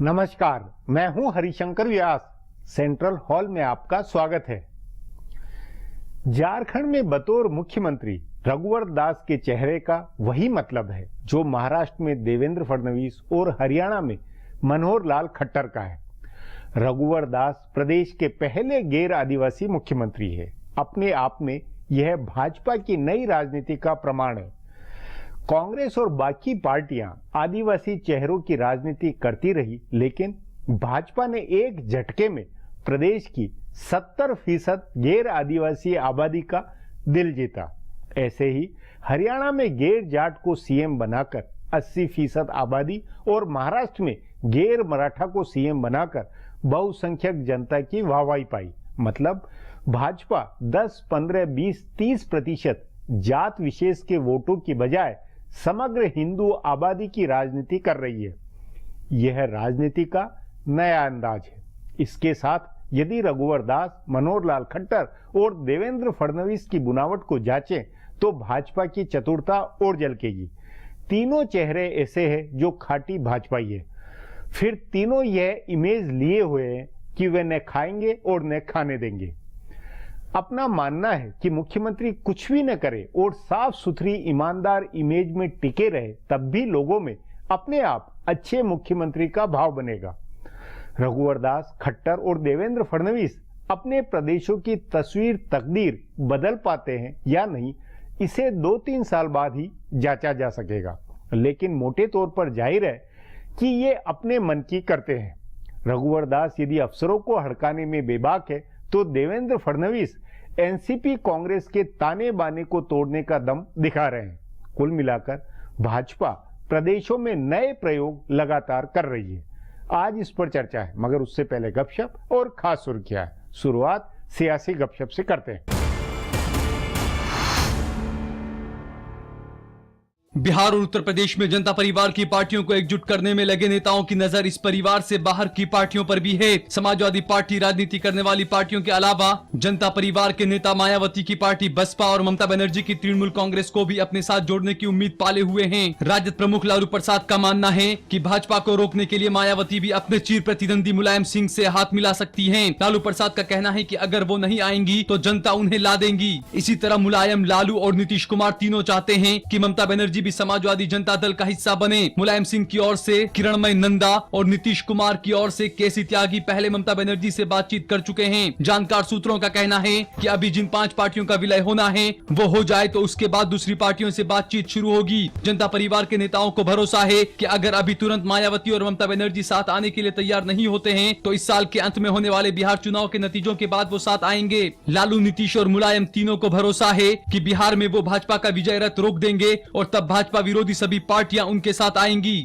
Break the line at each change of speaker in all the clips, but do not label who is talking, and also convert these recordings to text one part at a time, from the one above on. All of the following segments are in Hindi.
नमस्कार, मैं हूं हरिशंकर व्यास। सेंट्रल हॉल में आपका स्वागत है। झारखंड में बतौर मुख्यमंत्री रघुवर दास के चेहरे का वही मतलब है जो महाराष्ट्र में देवेंद्र फडणवीस और हरियाणा में मनोहर लाल खट्टर का है। रघुवर दास प्रदेश के पहले गैर आदिवासी मुख्यमंत्री है। अपने आप में यह भाजपा की नई राजनीति का प्रमाण है। कांग्रेस और बाकी पार्टियां आदिवासी चेहरों की राजनीति करती रही, लेकिन भाजपा ने एक झटके में प्रदेश की 70% गैर आदिवासी आबादी का दिल जीता। ऐसे ही हरियाणा में गैर जाट को सीएम बनाकर 80% आबादी और महाराष्ट्र में गैर मराठा को सीएम बनाकर बहुसंख्यक जनता की वाहवाही पाई। मतलब भाजपा 10, 15, 20, 30% जात विशेष के वोटों की बजाय समग्र हिंदू आबादी की राजनीति कर रही है। यह राजनीति का नया अंदाज है। इसके साथ यदि रघुवर दास, मनोहर लाल खट्टर और देवेंद्र फडणवीस की बुनावट को जांचें तो भाजपा की चतुरता और झलकेगी। तीनों चेहरे ऐसे हैं जो खाटी भाजपाई है। फिर तीनों यह इमेज लिए हुए हैं कि वे न खाएंगे और न खाने देंगे। अपना मानना है कि मुख्यमंत्री कुछ भी न करे और साफ सुथरी ईमानदार इमेज में टिके रहे, तब भी लोगों में अपने आप अच्छे मुख्यमंत्री का भाव बनेगा। रघुवर दास, खट्टर और देवेंद्र फडणवीस अपने प्रदेशों की तस्वीर, तकदीर बदल पाते हैं या नहीं, इसे 2-3 साल बाद ही जांचा जा सकेगा। लेकिन मोटे तौर पर जाहिर है कि ये अपने मन की करते हैं। रघुवर दास यदि अफसरों को हड़काने में बेबाक है तो देवेंद्र फडणवीस एनसीपी कांग्रेस के ताने बाने को तोड़ने का दम दिखा रहे हैं। कुल मिलाकर भाजपा प्रदेशों में नए प्रयोग लगातार कर रही है। आज इस पर चर्चा है, मगर उससे पहले गपशप और खास सुर्खियां है। शुरुआत सियासी गपशप से करते हैं।
बिहार और उत्तर प्रदेश में जनता परिवार की पार्टियों को एकजुट करने में लगे नेताओं की नजर इस परिवार से बाहर की पार्टियों पर भी है। समाजवादी पार्टी राजनीति करने वाली पार्टियों के अलावा जनता परिवार के नेता मायावती की पार्टी बसपा और ममता बनर्जी की तृणमूल कांग्रेस को भी अपने साथ जोड़ने की उम्मीद पाले हुए हैं। राजद प्रमुख लालू प्रसाद का मानना है कि भाजपा को रोकने के लिए मायावती भी अपने चिर प्रतिद्वंदी मुलायम सिंह से हाथ मिला सकती है। लालू प्रसाद का कहना है कि अगर वो नहीं आएंगी तो जनता उन्हें ला देंगी। इसी तरह मुलायम, लालू और नीतीश कुमार तीनों चाहते हैं कि ममता बनर्जी भी समाजवादी जनता दल का हिस्सा बने। मुलायम सिंह की ओर से किरणमय नंदा और नीतीश कुमार की ओर से केसी त्यागी पहले ममता बनर्जी से बातचीत कर चुके हैं। जानकार सूत्रों का कहना है कि अभी जिन 5 पार्टियों का विलय होना है वो हो जाए तो उसके बाद दूसरी पार्टियों से बातचीत शुरू होगी। जनता परिवार के नेताओं को भरोसा है कि अगर अभी तुरंत मायावती और ममता बनर्जी साथ आने के लिए तैयार नहीं होते हैं तो इस साल के अंत में होने वाले बिहार चुनाव के नतीजों के बाद वो साथ आएंगे। लालू, नीतीश और मुलायम तीनों को भरोसा है कि बिहार में वो भाजपा का विजय रथ रोक देंगे और तब भाजपा विरोधी सभी पार्टियां उनके साथ आएंगी।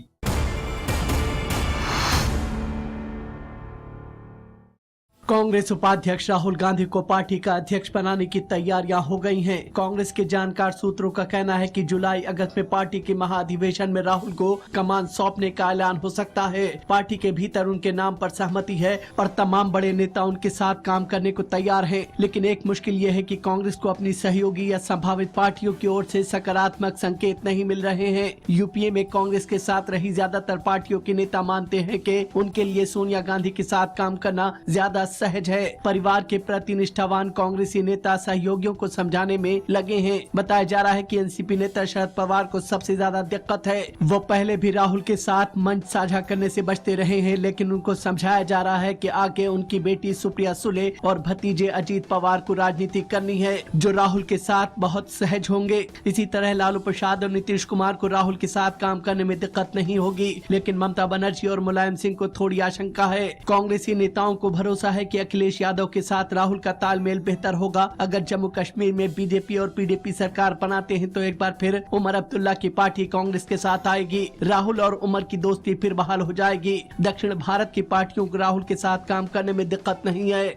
कांग्रेस उपाध्यक्ष राहुल गांधी को पार्टी का अध्यक्ष बनाने की तैयारियां हो गई हैं। कांग्रेस के जानकार सूत्रों का कहना है कि जुलाई अगस्त में पार्टी के महाधिवेशन में राहुल को कमान सौंपने का ऐलान हो सकता है। पार्टी के भीतर उनके नाम पर सहमति है और तमाम बड़े नेता उनके साथ काम करने को तैयार हैं। लेकिन एक मुश्किल ये है कि कांग्रेस को अपनी सहयोगी या संभावित पार्टियों की ओर से सकारात्मक संकेत नहीं मिल रहे हैं। यूपीए में कांग्रेस के साथ रही ज्यादातर पार्टियों के नेता मानते हैं कि उनके लिए सोनिया गांधी के साथ काम करना ज्यादा सहज है। परिवार के प्रति निष्ठावान कांग्रेसी नेता सहयोगियों को समझाने में लगे हैं। बताया जा रहा है कि एनसीपी नेता शरद पवार को सबसे ज्यादा दिक्कत है। वो पहले भी राहुल के साथ मंच साझा करने से बचते रहे हैं, लेकिन उनको समझाया जा रहा है कि आगे उनकी बेटी सुप्रिया सुले और भतीजे अजीत पवार को राजनीति करनी है, जो राहुल के साथ बहुत सहज होंगे। इसी तरह लालू प्रसाद और नीतीश कुमार को राहुल के साथ काम करने में दिक्कत नहीं होगी, लेकिन ममता बनर्जी और मुलायम सिंह को थोड़ी आशंका है। कांग्रेसी नेताओं को भरोसा है कि अखिलेश यादव के साथ राहुल का तालमेल बेहतर होगा। अगर जम्मू कश्मीर में बीजेपी और पीडीपी सरकार बनाते हैं तो एक बार फिर उमर अब्दुल्ला की पार्टी कांग्रेस के साथ आएगी। राहुल और उमर की दोस्ती फिर बहाल हो जाएगी। दक्षिण भारत की पार्टियों को राहुल के साथ काम करने में दिक्कत नहीं है।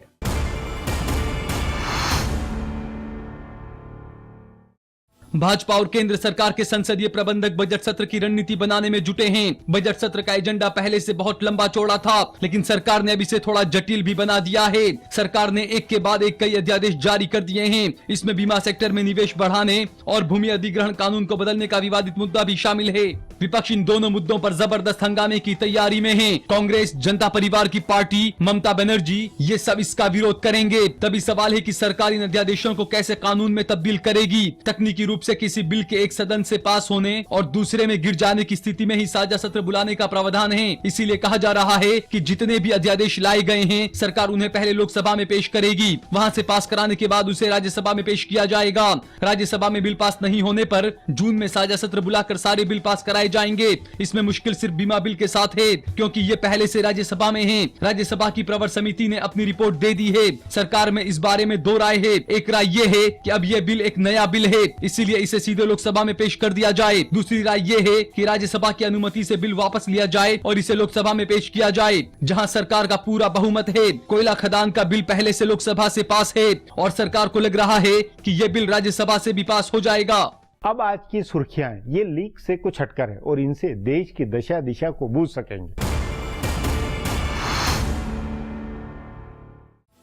भाजपा और केंद्र सरकार के संसदीय प्रबंधक बजट सत्र की रणनीति बनाने में जुटे हैं। बजट सत्र का एजेंडा पहले से बहुत लंबा चौड़ा था, लेकिन सरकार ने अब इसे थोड़ा जटिल भी बना दिया है। सरकार ने एक के बाद एक कई अध्यादेश जारी कर दिए हैं। इसमें बीमा सेक्टर में निवेश बढ़ाने और भूमि अधिग्रहण कानून को बदलने का विवादित मुद्दा भी शामिल है। विपक्ष इन दोनों मुद्दों पर जबरदस्त हंगामे की तैयारी में है। कांग्रेस, जनता परिवार की पार्टी, ममता बनर्जी, ये सब इसका विरोध करेंगे। तभी सवाल है कि सरकार इन अध्यादेशों को कैसे कानून में तब्दील करेगी। तकनीकी रूप से किसी बिल के एक सदन से पास होने और दूसरे में गिर जाने की स्थिति में ही साझा सत्र बुलाने का प्रावधान है। इसीलिए कहा जा रहा है कि जितने भी अध्यादेश लाए गए हैं, सरकार उन्हें पहले लोकसभा में पेश करेगी। वहां से पास कराने के बाद उसे राज्यसभा में पेश किया जाएगा। राज्यसभा में बिल पास नहीं होने पर जून में साझा सत्र बुलाकर सारे बिल पास कराए जाएंगे। इसमें मुश्किल सिर्फ बीमा बिल के साथ है, क्योंकि ये पहले से राज्यसभा में है। राज्यसभा की प्रवर समिति ने अपनी रिपोर्ट दे दी है। सरकार में इस बारे में दो राय है। एक राय ये है कि अब ये बिल एक नया बिल है, इसीलिए इसे सीधे लोकसभा में पेश कर दिया जाए। दूसरी राय ये है कि राज्यसभा की अनुमति से बिल वापस लिया जाए और इसे लोकसभा में पेश किया जाए, जहां सरकार का पूरा बहुमत है। कोयला खदान का बिल पहले से लोकसभा से पास है और सरकार को लग रहा है कि ये बिल राज्यसभा से भी पास हो जाएगा।
अब आज की सुर्खियां ये लीक से कुछ हटकर है और इनसे देश की दशा दिशा को बूझ सकेंगे।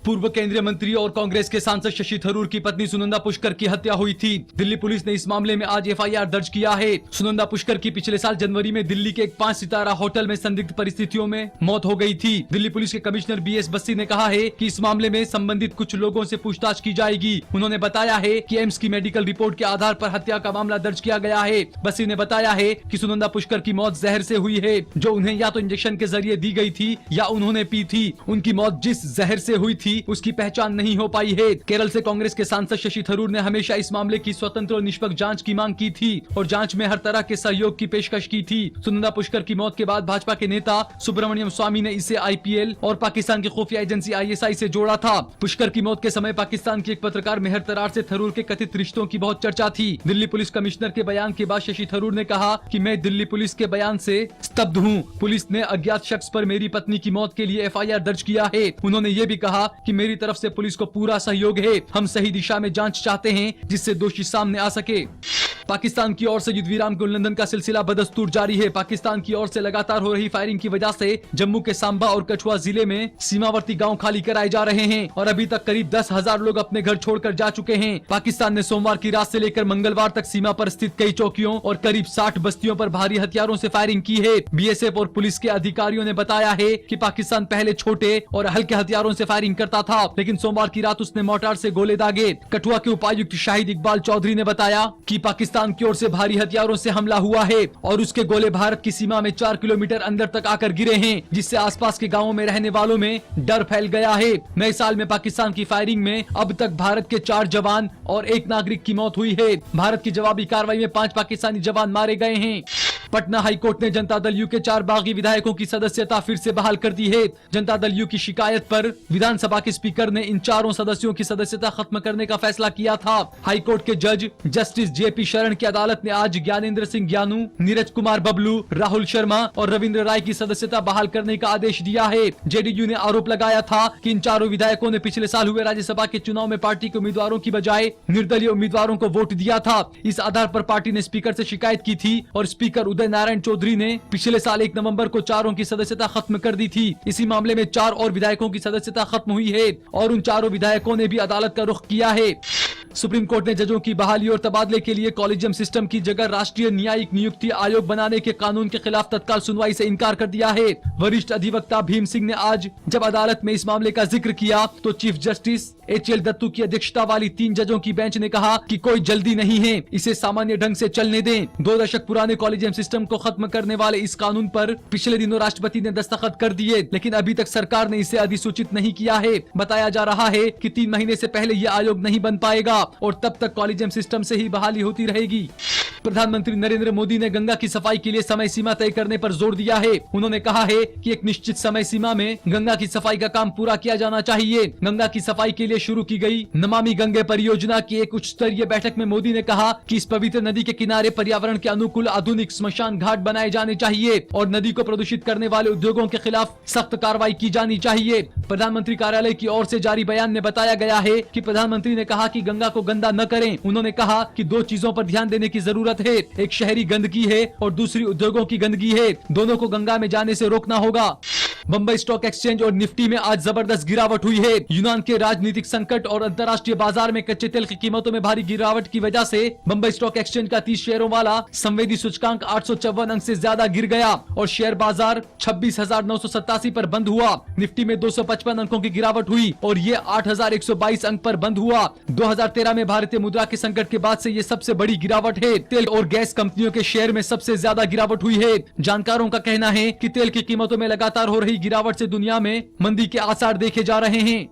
पूर्व केंद्रीय मंत्री और कांग्रेस के सांसद शशि थरूर की पत्नी सुनंदा पुष्कर की हत्या हुई थी। दिल्ली पुलिस ने इस मामले में आज एफआईआर दर्ज किया है। सुनंदा पुष्कर की पिछले साल जनवरी में दिल्ली के एक 5 सितारा होटल में संदिग्ध परिस्थितियों में मौत हो गई थी। दिल्ली पुलिस के कमिश्नर बीएस बस्सी ने कहा है कि इस मामले में संबंधित कुछ लोगों से पूछताछ की जाएगी। उन्होंने बताया है कि एम्स की मेडिकल रिपोर्ट के आधार पर हत्या का मामला दर्ज किया गया है। बस्सी ने बताया है कि सुनंदा पुष्कर की मौत जहर से हुई है, जो उन्हें या तो इंजेक्शन के जरिए दी गई थी या उन्होंने पी थी। उनकी मौत जिस जहर से हुई थी उसकी पहचान नहीं हो पाई है। केरल से कांग्रेस के सांसद शशि थरूर ने हमेशा इस मामले की स्वतंत्र और निष्पक्ष जांच की मांग की थी और जांच में हर तरह के सहयोग की पेशकश की थी। सुनंदा पुष्कर की मौत के बाद भाजपा के नेता सुब्रमण्यम स्वामी ने इसे आईपीएल और पाकिस्तान की खुफिया एजेंसी आईएसआई से जोड़ा था। पुष्कर की मौत के समय पाकिस्तान की एक पत्रकार मेहर तरार से थरूर के कथित रिश्तों की बहुत चर्चा थी। दिल्ली पुलिस कमिश्नर के बयान के बाद शशि थरूर ने कहा कि मैं दिल्ली पुलिस के बयान से स्तब्ध हूँ। पुलिस ने अज्ञात शख्स पर मेरी पत्नी की मौत के लिए एफआईआर दर्ज किया है। उन्होंने ये भी कहा कि मेरी तरफ से पुलिस को पूरा सहयोग है। हम सही दिशा में जांच चाहते हैं जिससे दोषी सामने आ सके। पाकिस्तान की ओर से युद्ध विराम के उल्लंघन का सिलसिला बदस्तूर जारी है। पाकिस्तान की ओर से लगातार हो रही फायरिंग की वजह से जम्मू के सांबा और कठुआ जिले में सीमावर्ती गांव खाली कराए जा रहे हैं और अभी तक करीब 10,000 लोग अपने घर छोड़कर जा चुके हैं। पाकिस्तान ने सोमवार की रात से लेकर मंगलवार तक सीमा पर स्थित कई चौकियों और करीब 60 बस्तियों पर भारी हथियारों से फायरिंग की है। बीएसएफ और पुलिस के अधिकारियों ने बताया है कि पाकिस्तान पहले छोटे और हल्के हथियारों से फायरिंग करता था, लेकिन सोमवार की रात उसने मोर्टार से गोले दागे। कठुआ के उपायुक्त शाहिद इकबाल चौधरी ने बताया कि पाकिस्तान की ओर से भारी हथियारों से हमला हुआ है और उसके गोले भारत की सीमा में 4 किलोमीटर अंदर तक आकर गिरे हैं, जिससे आसपास के गांवों में रहने वालों में डर फैल गया है। नए साल में पाकिस्तान की फायरिंग में अब तक भारत के 4 जवान और 1 नागरिक की मौत हुई है। भारत की जवाबी कार्रवाई में 5 पाकिस्तानी जवान मारे गए हैं। पटना हाईकोर्ट ने जनता दल यू के 4 बागी विधायकों की सदस्यता फिर से बहाल कर दी है। जनता दल यू की शिकायत पर विधानसभा के स्पीकर ने इन चारों सदस्यों की सदस्यता खत्म करने का फैसला किया था। हाईकोर्ट के जज जस्टिस जेपी शरण की अदालत ने आज ज्ञानेंद्र सिंह ज्ञानू, नीरज कुमार बबलू, राहुल शर्मा और रविंद्र राय की सदस्यता बहाल करने का आदेश दिया है। जेडीयू ने आरोप लगाया था कि इन चारों विधायकों ने पिछले साल हुए राज्यसभा के चुनाव में पार्टी के उम्मीदवारों की बजाय निर्दलीय उम्मीदवारों को वोट दिया था। इस आधार पर पार्टी ने स्पीकर से शिकायत की थी और स्पीकर उदय नारायण चौधरी ने पिछले साल 1 नवंबर को चारों की सदस्यता खत्म कर दी थी। इसी मामले में 4 और विधायकों की सदस्यता खत्म हुई है और उन चारों विधायकों ने भी अदालत का रुख किया है। सुप्रीम कोर्ट ने जजों की बहाली और तबादले के लिए कॉलेजियम सिस्टम की जगह राष्ट्रीय न्यायिक नियुक्ति आयोग बनाने के कानून के खिलाफ तत्काल सुनवाई से इनकार कर दिया है। वरिष्ठ अधिवक्ता भीम सिंह ने आज जब अदालत में इस मामले का जिक्र किया तो चीफ जस्टिस एचएल दत्तू की अध्यक्षता वाली 3 जजों की बेंच ने कहा कि कोई जल्दी नहीं है, इसे सामान्य ढंग से चलने दें। 2 दशक पुराने कॉलेजियम सिस्टम को खत्म करने वाले इस कानून पर पिछले दिनों राष्ट्रपति ने दस्तखत कर दिए, लेकिन अभी तक सरकार ने इसे अधिसूचित नहीं किया है। बताया जा रहा है कि 3 महीने से पहले ये आयोग नहीं बन पाएगा और तब तक कॉलेजियम सिस्टम से ही बहाली होती रहेगी। प्रधानमंत्री नरेंद्र मोदी ने गंगा की सफाई के लिए समय सीमा तय करने पर जोर दिया है। उन्होंने कहा है कि एक निश्चित समय सीमा में गंगा की सफाई का काम पूरा किया जाना चाहिए। गंगा की सफाई के लिए शुरू की गई नमामि गंगे परियोजना की एक उच्च स्तरीय बैठक में मोदी ने कहा कि इस पवित्र नदी के किनारे पर्यावरण के अनुकूल आधुनिक स्मशान घाट बनाए जाने चाहिए और नदी को प्रदूषित करने वाले उद्योगों के खिलाफ सख्त कार्रवाई की जानी चाहिए। प्रधानमंत्री कार्यालय की ओर से जारी बयान में बताया गया है कि प्रधानमंत्री ने कहा कि गंगा को गंदा न करें। उन्होंने कहा कि 2 चीजों पर ध्यान देने की जरूरत है, एक शहरी गंदगी है और दूसरी उद्योगों की गंदगी है। दोनों को गंगा में जाने से रोकना होगा। बंबई स्टॉक एक्सचेंज और निफ्टी में आज जबरदस्त गिरावट हुई है। यूनान के राजनीतिक संकट और अंतर्राष्ट्रीय बाजार में कच्चे तेल की कीमतों में भारी गिरावट की वजह से बंबई स्टॉक एक्सचेंज का 30 शेयरों वाला संवेदी सूचकांक 854 अंक से ज्यादा गिर गया और शेयर बाजार 26,987 पर बंद हुआ। निफ्टी में 255 अंकों की गिरावट हुई और ये 8,122 अंक पर बंद हुआ। 2013 में भारतीय मुद्रा के संकट के बाद से ये सबसे बड़ी गिरावट है। तेल और गैस कंपनियों के शेयर में सबसे ज्यादा गिरावट हुई है। जानकारों का कहना है कि तेल की कीमतों में लगातार हो रही गिरावट से दुनिया में मंदी के आसार देखे जा रहे हैं।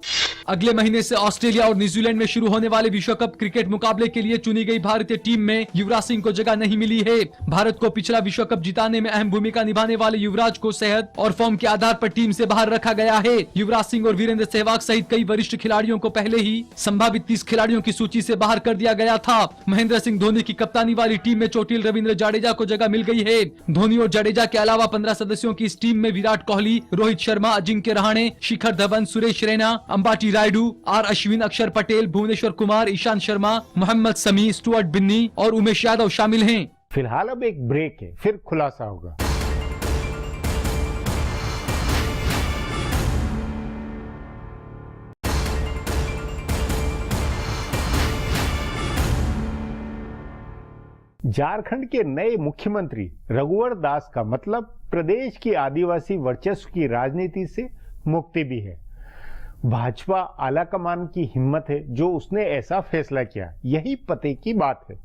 अगले महीने से ऑस्ट्रेलिया और न्यूजीलैंड में शुरू होने वाले विश्व कप क्रिकेट मुकाबले के लिए चुनी गई भारतीय टीम में युवराज सिंह को जगह नहीं मिली है। भारत को पिछला विश्व कप जिताने में अहम भूमिका निभाने वाले युवराज को सेहत और फॉर्म के आधार पर टीम से बाहर रखा गया है। युवराज सिंह और वीरेंद्र सहवाग सहित कई वरिष्ठ खिलाड़ियों को पहले ही संभावित 30 खिलाड़ियों की सूची से बाहर कर दिया गया था। महेंद्र सिंह धोनी की कप्तानी वाली टीम में चोटिल रविंद्र जाडेजा को जगह मिल गई है। धोनी और जाडेजा के अलावा 15 सदस्यों की इस टीम में विराट कोहली, रोहित शर्मा, अजिंक्य रहाणे, शिखर धवन, सुरेश रैना, अंबाटी रायडू, आर अश्विन, अक्षर पटेल, भुवनेश्वर कुमार, ईशांत शर्मा, मोहम्मद समी, स्टुअर्ट बिन्नी और उमेश यादव शामिल हैं।
फिलहाल अब एक ब्रेक है, फिर खुलासा होगा। झारखंड के नए मुख्यमंत्री रघुवर दास का मतलब प्रदेश की आदिवासी वर्चस्व की राजनीति से मुक्ति भी है। भाजपा आलाकमान की हिम्मत है जो उसने ऐसा फैसला किया, यही पते की बात है।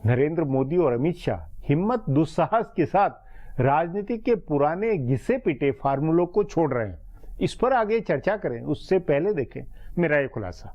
नरेंद्र मोदी और अमित शाह हिम्मत दुस्साहस के साथ राजनीति के पुराने घिसे पिटे फार्मूलों को छोड़ रहे हैं। इस पर आगे चर्चा करें, उससे पहले देखें मेरा ये खुलासा।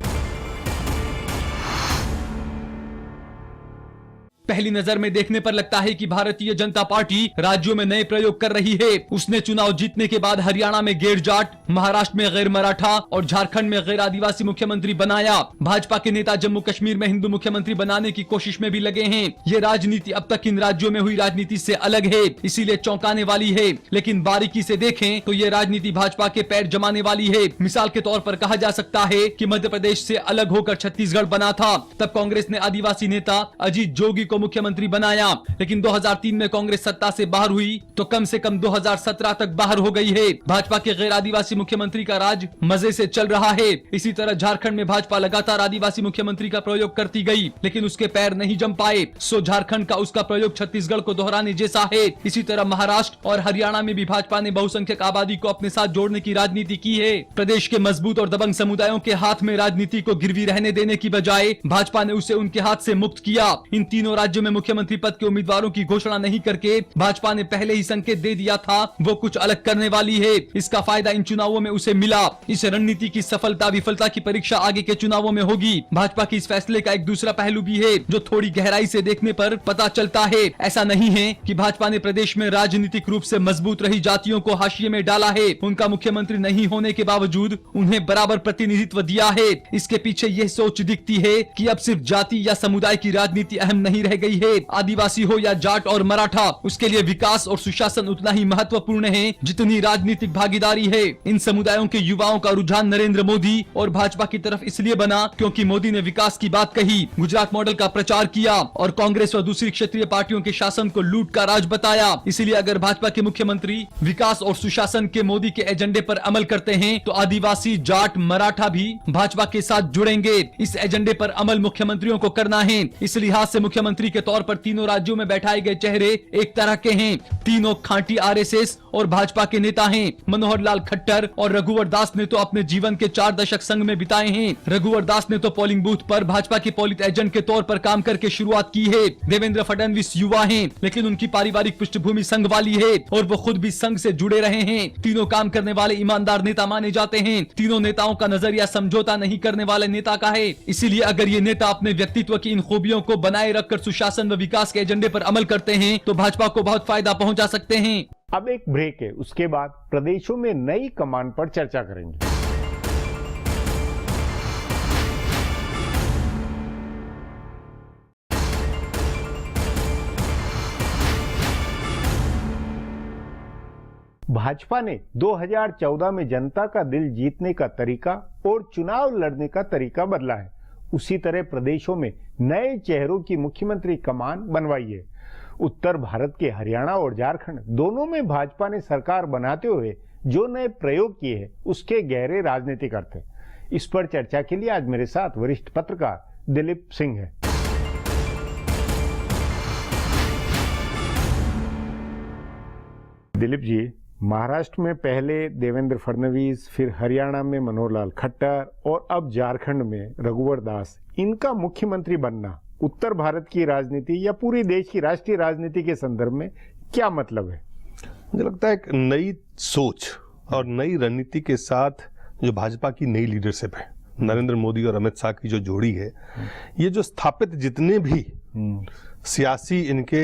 पहली नजर में देखने पर लगता है कि भारतीय जनता पार्टी राज्यों में नए प्रयोग कर रही है। उसने चुनाव जीतने के बाद हरियाणा में गैर जाट, महाराष्ट्र में गैर मराठा और झारखंड में गैर आदिवासी मुख्यमंत्री बनाया। भाजपा के नेता जम्मू कश्मीर में हिंदू मुख्यमंत्री बनाने की कोशिश में भी लगे हैं। ये राजनीति अब तक इन राज्यों में हुई राजनीति से अलग है, इसीलिए चौंकाने वाली है। लेकिन बारीकी से देखें तो ये राजनीति भाजपा के पैर जमाने वाली है। मिसाल के तौर पर कहा जा सकता है कि मध्य प्रदेश से अलग होकर छत्तीसगढ़ बना था, तब कांग्रेस ने आदिवासी नेता अजीत जोगी को मुख्यमंत्री बनाया। लेकिन 2003 में कांग्रेस सत्ता से बाहर हुई तो कम से कम 2017 तक बाहर हो गई है। भाजपा के गैर आदिवासी मुख्यमंत्री का राज मजे से चल रहा है। इसी तरह झारखंड में भाजपा लगातार आदिवासी मुख्यमंत्री का प्रयोग करती गई, लेकिन उसके पैर नहीं जम पाए। सो झारखंड का उसका प्रयोग छत्तीसगढ़ को दोहराने जैसा है। इसी तरह महाराष्ट्र और हरियाणा में भी भाजपा ने बहुसंख्यक आबादी को अपने साथ जोड़ने की राजनीति की है। प्रदेश के मजबूत और दबंग समुदायों के हाथ में राजनीति को गिरवी रहने देने की बजाय भाजपा ने उसे उनके हाथ से मुक्त किया। इन तीनों राज्यों में मुख्यमंत्री पद के उम्मीदवारों की घोषणा नहीं करके भाजपा ने पहले ही संकेत दे दिया था वो कुछ अलग करने वाली है। इसका फायदा इन चुनावों में उसे मिला। इस रणनीति की सफलता विफलता की परीक्षा आगे के चुनावों में होगी। भाजपा की इस फैसले का एक दूसरा पहलू भी है जो थोड़ी गहराई से देखने पर पता चलता है। ऐसा नहीं है कि भाजपा ने प्रदेश में राजनीतिक रूप से मजबूत रही जातियों को हाशिए में डाला है। उनका मुख्यमंत्री नहीं होने के बावजूद उन्हें बराबर प्रतिनिधित्व दिया है। इसके पीछे यह सोच दिखती है कि अब सिर्फ जाति या समुदाय की राजनीति अहम नहीं रह गई है। आदिवासी हो या जाट और मराठा, उसके लिए विकास और सुशासन उतना ही महत्वपूर्ण है जितनी राजनीतिक भागीदारी है। इन समुदायों के युवाओं का रुझान नरेंद्र मोदी और भाजपा की तरफ इसलिए बना क्योंकि मोदी ने विकास की बात कही, गुजरात मॉडल का प्रचार किया और कांग्रेस व दूसरी क्षेत्रीय पार्टियों के शासन को लूट का राज बताया। इसलिए अगर भाजपा के मुख्यमंत्री विकास और सुशासन के मोदी के एजेंडे पर अमल करते हैं तो आदिवासी, जाट, मराठा भी भाजपा के साथ जुड़ेंगे। इस एजेंडे पर अमल मुख्यमंत्रियों को करना है। इस लिहाज से मुख्यमंत्री के तौर पर तीनों राज्यों में बैठाए गए चेहरे एक तरह के हैं। तीनों खांटी आरएसएस और भाजपा के नेता हैं। मनोहर लाल खट्टर और रघुवर दास ने तो अपने जीवन के 4 दशक संघ में बिताए हैं। रघुवर दास ने तो पोलिंग बूथ पर भाजपा के पोलित एजेंट के तौर पर काम करके शुरुआत की है। देवेंद्र फडणवीस युवा हैं, लेकिन उनकी पारिवारिक पृष्ठभूमि संघ वाली है और वो खुद भी संघ से जुड़े रहे हैं। तीनों काम करने वाले ईमानदार नेता माने जाते हैं। तीनों नेताओं का नजरिया समझौता नहीं करने वाले नेता का है। इसीलिए अगर ये नेता अपने व्यक्तित्व की इन खूबियों को बनाए रखकर सुशासन व विकास के एजेंडे पर अमल करते हैं तो भाजपा को बहुत फायदा पहुंचा सकते हैं।
अब एक ब्रेक है, उसके बाद प्रदेशों में नई कमान पर चर्चा करेंगे। भाजपा ने 2014 में जनता का दिल जीतने का तरीका और चुनाव लड़ने का तरीका बदला है। उसी तरह प्रदेशों में नए चेहरों की मुख्यमंत्री कमान बनवाई है। उत्तर भारत के हरियाणा और झारखंड दोनों में भाजपा ने सरकार बनाते हुए जो नए प्रयोग किए हैं उसके गहरे राजनीतिक अर्थ है। इस पर चर्चा के लिए आज मेरे साथ वरिष्ठ पत्रकार दिलीप सिंह है। दिलीप जी, महाराष्ट्र में पहले देवेंद्र फडणवीस, फिर हरियाणा में मनोहर लाल खट्टर और अब झारखंड में रघुवर दास, इनका मुख्यमंत्री बनना उत्तर भारत की राजनीति या पूरी देश की राष्ट्रीय राजनीति के संदर्भ में क्या मतलब है?
मुझे लगता है एक नई सोच और नई रणनीति के साथ जो भाजपा की नई लीडरशिप है, नरेंद्र मोदी और अमित शाह की जो जोड़ी है, ये जो स्थापित जितने भी सियासी इनके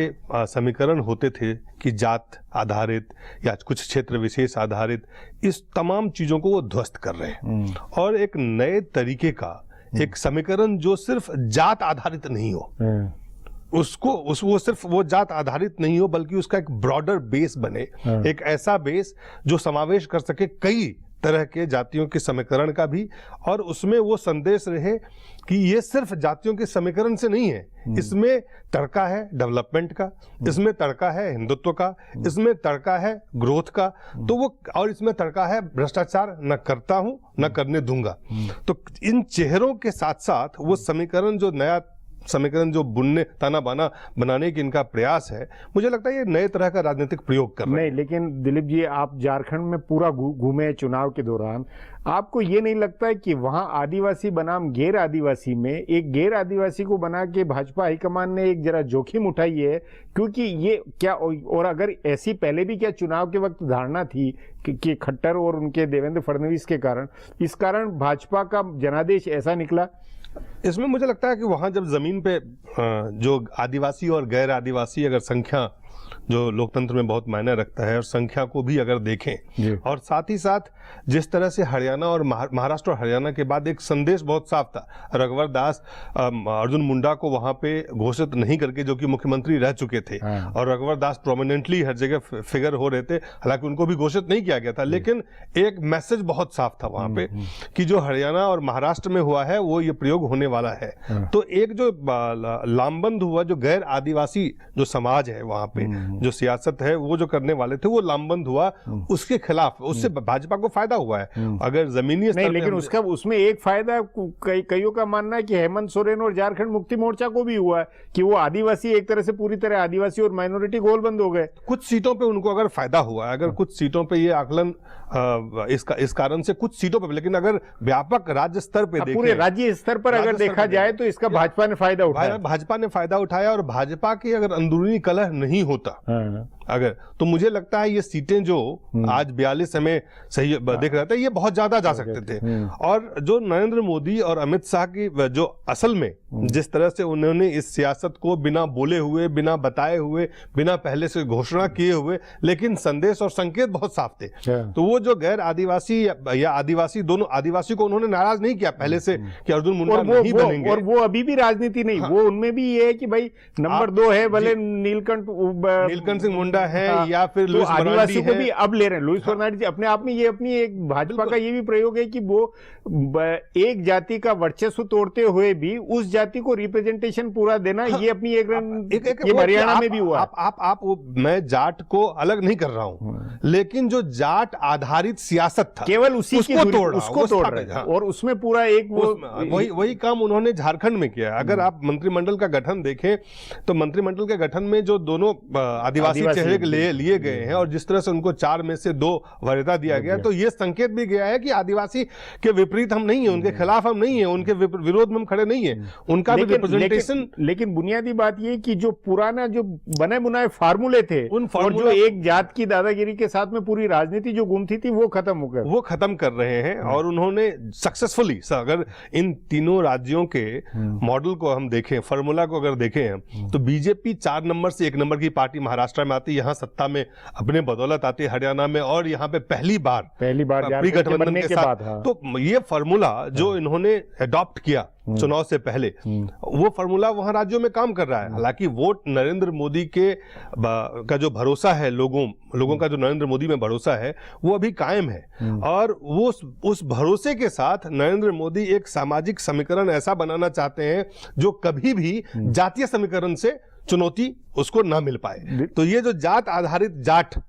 समीकरण होते थे कि जात आधारित या कुछ क्षेत्र विशेष आधारित, इस तमाम चीजों को वो ध्वस्त कर रहे हैं और एक नए तरीके का एक समीकरण जो सिर्फ जात आधारित नहीं हो, वो सिर्फ वो जात आधारित नहीं हो, बल्कि उसका एक ब्रॉडर बेस बने, एक ऐसा बेस जो समावेश कर सके कई तरह के जातियों के समीकरण का भी, और उसमें वो संदेश रहे कि ये सिर्फ जातियों के समीकरण से नहीं है, इसमें तड़का है डेवलपमेंट का, इसमें तड़का है हिंदुत्व का, इसमें तड़का है ग्रोथ का, तो वो, और इसमें तड़का है भ्रष्टाचार न करता हूं न करने दूंगा। तो इन चेहरों के साथ साथ वो समीकरण, जो नया समीकरण जो बुनने ताना बाना बनाने की इनका प्रयास है, मुझे लगता है ये नए तरह का राजनीतिक प्रयोग कर रहे हैं।
नहीं, लेकिन दिलीप जी, आप झारखंड में पूरा घूमे चुनाव के दौरान, आपको ये नहीं लगता है कि वहां आदिवासी बनाम गैर आदिवासी में एक गैर आदिवासी को बना के भाजपा हाईकमान ने एक जरा जोखिम उठाई है? क्योंकि ये क्या, और अगर ऐसी पहले भी क्या चुनाव के वक्त धारणा थी कि खट्टर और उनके देवेंद्र फडणवीस के कारण, इस कारण भाजपा का जनादेश ऐसा निकला?
इसमें मुझे लगता है कि वहां जब जमीन पे जो आदिवासी और गैर आदिवासी, अगर संख्या जो लोकतंत्र में बहुत मायने रखता है, और संख्या को भी अगर देखें, और साथ ही साथ जिस तरह से हरियाणा और महाराष्ट्र और हरियाणा के बाद एक संदेश बहुत साफ था, रघुवर दास अर्जुन मुंडा को वहां पे घोषित नहीं करके, जो कि मुख्यमंत्री रह चुके थे, और रघुवर दास प्रोमिनेंटली हर जगह फिगर हो रहे थे, हालांकि उनको भी घोषित नहीं किया गया था, लेकिन एक मैसेज बहुत साफ था वहां पे कि जो हरियाणा और महाराष्ट्र में हुआ है वो ये प्रयोग होने वाला है। तो एक जो लामबंद हुआ, जो गैर आदिवासी जो समाज है वहां पे, जो सियासत है वो जो करने वाले थे, वो लामबंद हुआ, उसके खिलाफ, उससे भाजपा को फायदा हुआ है। अगर जमीनी
नहीं, लेकिन उसका उसमें एक फायदा कईयों का मानना है कि हेमंत सोरेन और झारखंड मुक्ति मोर्चा को भी हुआ है कि वो आदिवासी एक तरह से पूरी तरह आदिवासी और माइनॉरिटी गोलबंद हो गए।
कुछ सीटों पे उनको अगर फायदा हुआ है, अगर कुछ सीटों पे ये आकलन इस कारण से कुछ सीटों पे, लेकिन अगर व्यापक राज्य स्तर पे देखें,
पूरे राज्य स्तर पर अगर देखा जाए तो इसका भाजपा ने फायदा उठाया।
भाजपा ने फायदा उठाया, और भाजपा की अगर अंदरूनी कलह नहीं होता अगर, तो मुझे लगता है ये सीटें जो आज 42 हमें सही देख रहे थे, ये बहुत ज्यादा जा सकते थे। और जो नरेंद्र मोदी और अमित शाह की जो असल में जिस तरह से उन्होंने इस सियासत को बिना बोले हुए, बिना बताए हुए, बिना पहले से घोषणा किए हुए, लेकिन संदेश और संकेत बहुत साफ थे, तो वो जो गैर आदिवासी या आदिवासी, दोनों आदिवासी को उन्होंने नाराज नहीं किया पहले से कि अर्जुन मुंडा नहीं बनेंगे।
और वो अभी भी राजनीति नहीं, वो उनमें भी ये है कि भाई नंबर 2 है, भले नीलकंठ
सिंह मुंडा है या फिर
लुइस आदिवासी को भी अब ले रहे हैं। लुइस फर्नांडिस जी अपने आप में, ये अपनी एक भाजपा का ये भी प्रयोग है कि वो एक जाति का वर्चस्व तोड़ते हुए भी उस जाति को रिप्रेजेंटेशन पूरा देना, ये अपनी एक हरियाणा में भी हुआ।
आप मैं जाट को अलग नहीं कर रहा हूं, लेकिन जो जाट आधारित सियासत था,
केवल उसी
उसको तोड़ रहे
हैं, और उसमें पूरा एक
वही काम उन्होंने झारखंड में किया। अगर आप मंत्रिमंडल का गठन देखें, तो मंत्रिमंडल के गठन में जो दोनों आदिवासी चेहरे लिए गए हैं, और जिस तरह से उनको 4 में से 2 वरीयता दिया गया, तो ये संकेत भी गया है कि आदिवासी के विपरीत हम नहीं है, उनके खिलाफ हम नहीं है, उनके विरोध में हम खड़े नहीं है, उनका भी रिप्रेजेंटेशन।
लेकिन बुनियादी बात ये कि जो पुराना जो बने बुनाए फार्मूले थे,
उन
और जो एक जात की दादागिरी के साथ में पूरी राजनीति जो गुमथी थी, वो खत्म कर रहे हैं। और उन्होंने सक्सेसफुली, अगर इन तीनों राज्यों के मॉडल को हम देखें, फॉर्मूला को अगर देखें, तो बीजेपी 4 नंबर से 1 नंबर की पार्टी महाराष्ट्र में आती, यहाँ सत्ता में अपने बदौलत आती, हरियाणा में, और यहाँ पे पहली बार गठबंधन के साथ।
तो ये फॉर्मूला जो इन्होंने अडॉप्ट किया चुनाव से पहले, वो फार्मूला वहां राज्यों में काम कर रहा है। हालांकि वोट नरेंद्र मोदी का जो भरोसा है, लोगों का जो नरेंद्र मोदी में भरोसा है वो अभी कायम है, और वो उस भरोसे के साथ नरेंद्र मोदी एक सामाजिक समीकरण ऐसा बनाना चाहते हैं जो कभी भी जातीय समीकरण से चुनौती उसको ना मिल पाए। तो ये जो जात आधारित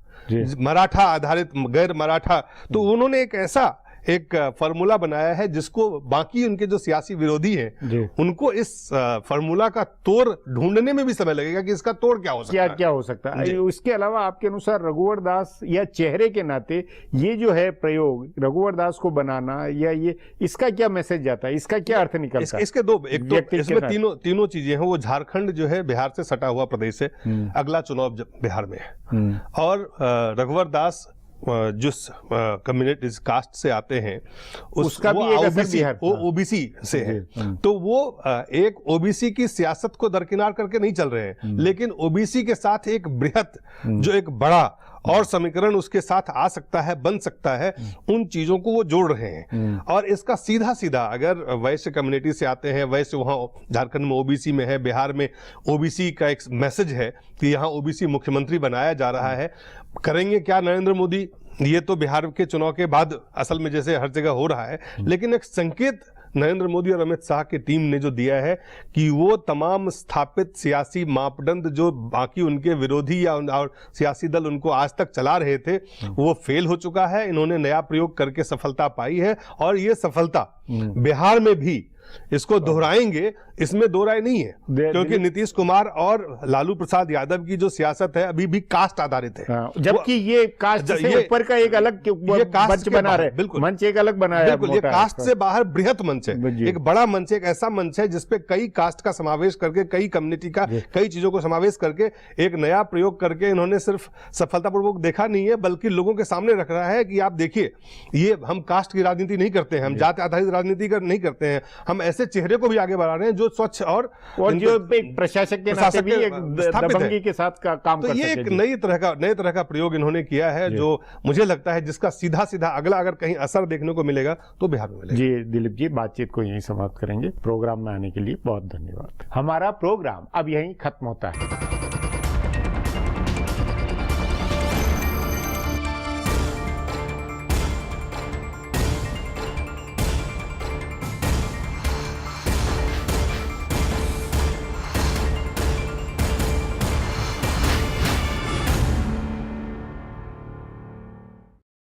मराठा आधारित गैर मराठा, तो उन्होंने एक ऐसा फार्मूला बनाया है जिसको बाकी उनके जो सियासी विरोधी हैं उनको इस फार्मूला का तोड़ ढूंढने में भी समय लगेगा कि इसका तोड़ क्या हो सकता है,
क्या हो सकता है। इसके अलावा आपके अनुसार रघुवर दास या चेहरे के नाते ये जो है प्रयोग रघुवर दास को बनाना, या ये इसका क्या मैसेज जाता है, इसका क्या अर्थ निकलता है?
इसके एक तो इसमें तीनों चीजें हैं। वो झारखंड जो है बिहार से सटा हुआ प्रदेश है, अगला चुनाव बिहार में है, और रघुवर दास जिस कम्युनिटी कास्ट से आते हैं
उसका भी एक असर बिहार,
वो ओबीसी से है। तो वो एक ओबीसी की सियासत को दरकिनार करके नहीं चल रहे हैं, लेकिन ओबीसी के साथ एक बृहत जो एक बड़ा और समीकरण उसके साथ आ सकता है, बन सकता है, उन चीजों को वो जोड़ रहे हैं। और इसका सीधा सीधा अगर वैश्य कम्युनिटी से आते हैं, वैश्य वहां झारखंड में ओबीसी में है, बिहार में ओबीसी का एक मैसेज है कि यहाँ ओबीसी मुख्यमंत्री बनाया जा रहा है। करेंगे क्या नरेंद्र मोदी, ये तो बिहार के चुनाव के बाद असल में जैसे हर जगह हो रहा है, लेकिन एक संकेत नरेंद्र मोदी और अमित शाह की टीम ने जो दिया है कि वो तमाम स्थापित सियासी मापदंड जो बाकी उनके विरोधी या और सियासी दल उनको आज तक चला रहे थे, वो फेल हो चुका है। इन्होंने नया प्रयोग करके सफलता पाई है, और ये सफलता बिहार में भी इसको दोहराएंगे, इसमें दो राय नहीं है, क्योंकि नीतीश कुमार और लालू प्रसाद यादव की जो सियासत है अभी भी कास्ट आधारित है,
जबकि ये कास्ट से ऊपर का एक अलग मंच बना रहे,
बिल्कुल
मंच एक अलग बनाया,
बिल्कुल ये कास्ट से बाहर बृहत मंच है, एक बड़ा मंच, एक ऐसा मंच है जिसपे कई कास्ट का समावेश करके, कई कम्युनिटी का कई चीजों को समावेश करके एक नया प्रयोग करके इन्होंने सिर्फ सफलतापूर्वक देखा नहीं है, बल्कि लोगों के सामने रख रहा है कि आप देखिए, ये हम कास्ट की राजनीति नहीं करते हैं, हम जाति आधारित राजनीति नहीं करते हैं, हम ऐसे चेहरे को भी आगे बढ़ा रहे हैं जो स्वच्छ और
जो प्रशासक के नाते भी एक दबंगी के साथ का काम कर सके।
तो ये एक नए तरह का प्रयोग इन्होंने किया है, जो मुझे लगता है जिसका सीधा सीधा अगला अगर कहीं असर देखने को मिलेगा तो बिहार में मिलेगा।
जी दिलीप जी, बातचीत को यहीं समाप्त करेंगे। प्रोग्राम में आने के लिए बहुत धन्यवाद। हमारा प्रोग्राम अब यहीं खत्म होता है।